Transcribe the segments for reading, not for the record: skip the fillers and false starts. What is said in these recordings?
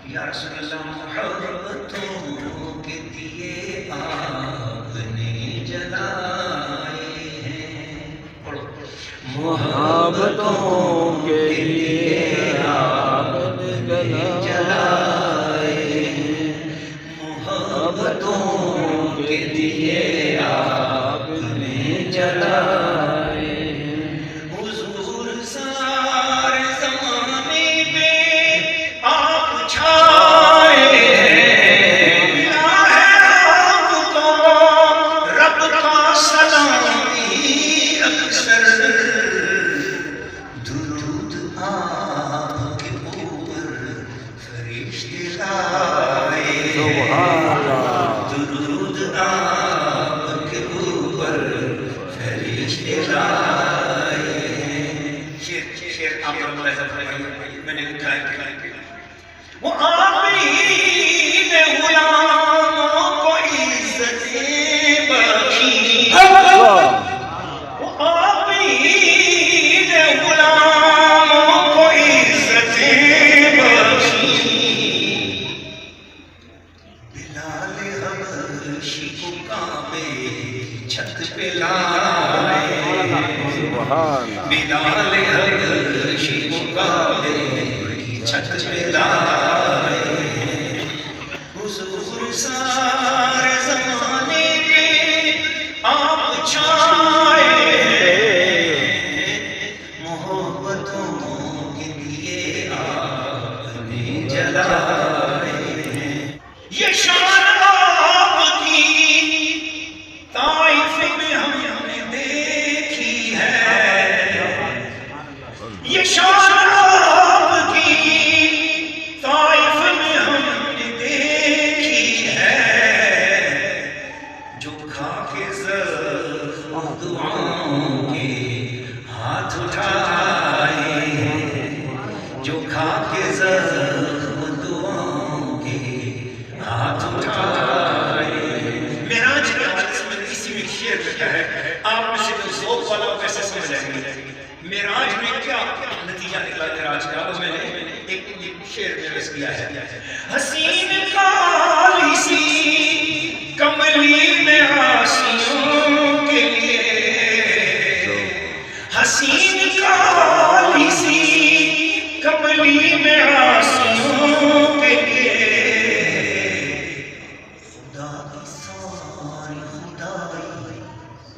یا رسول اللہ محبتوں کے دیے آپ نے جلائے ہیں، محبتوں کے لیے آپ نے جلائے ہیں، محبتوں کے دیے آپ نے جلائے ہیں، حضور سارے زمانے میں آپ چھائے ہیں، ملا ہے آپ کو رب کا سلامی اکثر، درود آپ کے اوپر فرشتے لائے، سبحان اللہ، درود آپ کے اوپر فرشتے لائے ہیں۔ شیر آپ کا ملاحظہ فرمائیے، میں نے لکھا ہے کہ وہ آپ ہی نے غلاموں کو عزتیں بخشی، وہ آپ ہی نے غلاموں کو عزتیں بخشی، بلال حبشی کو کعبے چھت پہ لائے، سبحان اللہ، بلال حبشی کو کعبے کی چھت پہ لائے، حضور سارے زمانے میں آپ چھائے ہیں، محبتوں کے لیے آپ نے جلائے ہیں، یہ شان آپ کی طائف میں ہم نے دیکھی ہے، یہ شان آپ کی طائف میں ہم نے دیکھی ہے، جو کھا کے زخم دعاؤں کے ہاتھ اٹھائے ہیں، جو کھا کے زخم دعاؤں کے ہاتھ اٹھائے ہیں۔ معراج کے حوالے سے میں نے اسی میں ایک شعر لکھا ہے، آپ میں سے جو ذوق والا کیسے سمجھ جائیں گے معراج میں کیا نتیجہ نکلا معراج کا، وہ میں نے ایک شعر میں رس کیا ہے، حسین کالی سی کملی میں عاصیوں کے لیے، حسین کالی سی کملی میں عاصیوں کے لیے، خدا کی ساری خدائی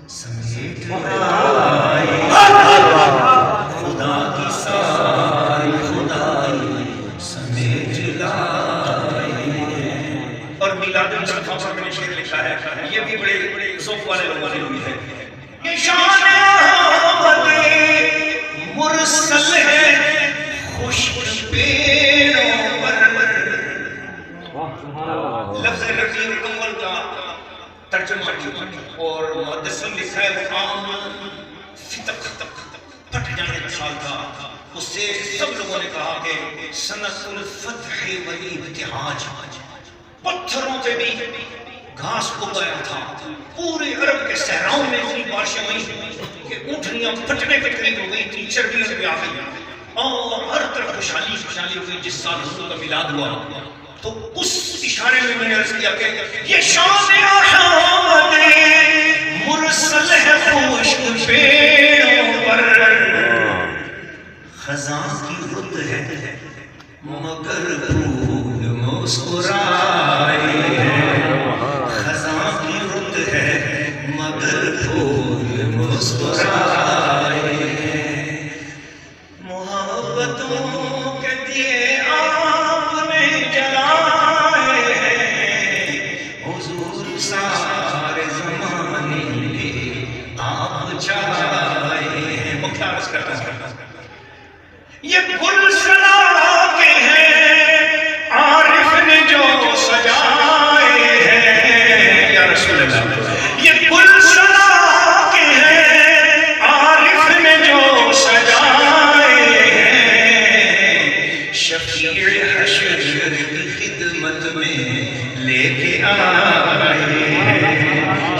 سمیٹ لائے، خدا کی ساری خدائی سمیٹ لائے، اور میلاد المصطفیٰ پر میں نے شعر لکھا ہے، یہ بھی بڑے ذوق والے لوگوں نے ہوئی ہے، یہ شان احمد مرسل ہے خشک پیڑوں پر، لفظ رفیع الاول کا ترجمہ کیا اور محدثین لکھا ہے وہ عام فتق پھٹ جانے کا سال تھا، اس سے سب لوگوں نے کہا کہ سنت الفتح والابتہاج، پتھروں پہ بھی گھاس اگایا تھا، پورے عرب کے صحراؤں میں اتنی بارشیں ہوئی کہ اونٹنیاں پھٹنے پہ قریب ہو گئی تھی، چربیوں پہ آ گئی اور ہر طرف خوشحالی خوشحالی ہوئی جس سال حضور کا میلاد ہوا، تو اس اشارے میں نے عرض کیا کہ یہ شان احمد مرسل ہے خشک پیڑوں پر، خزاں کی رت ہے مگر پھول مسکرائے ہیں، خزاں کی رت ہے مگر پھول مسکرائے ہیں، محبتوں کے دیے آپ نے جلائے ہیں، حضور سارے زمانے میں آپ چھائے ہیں، مکھیا عرض کرتا ہے یہ گلشنہ کے ہیں عارف نے جو سجائے ہیں، یا رسول اللہ یہ گلشنہ کے ہیں عارف نے جو سجائے ہیں، شفیع حشر کی خدمت میں لے کے آئے ہیں،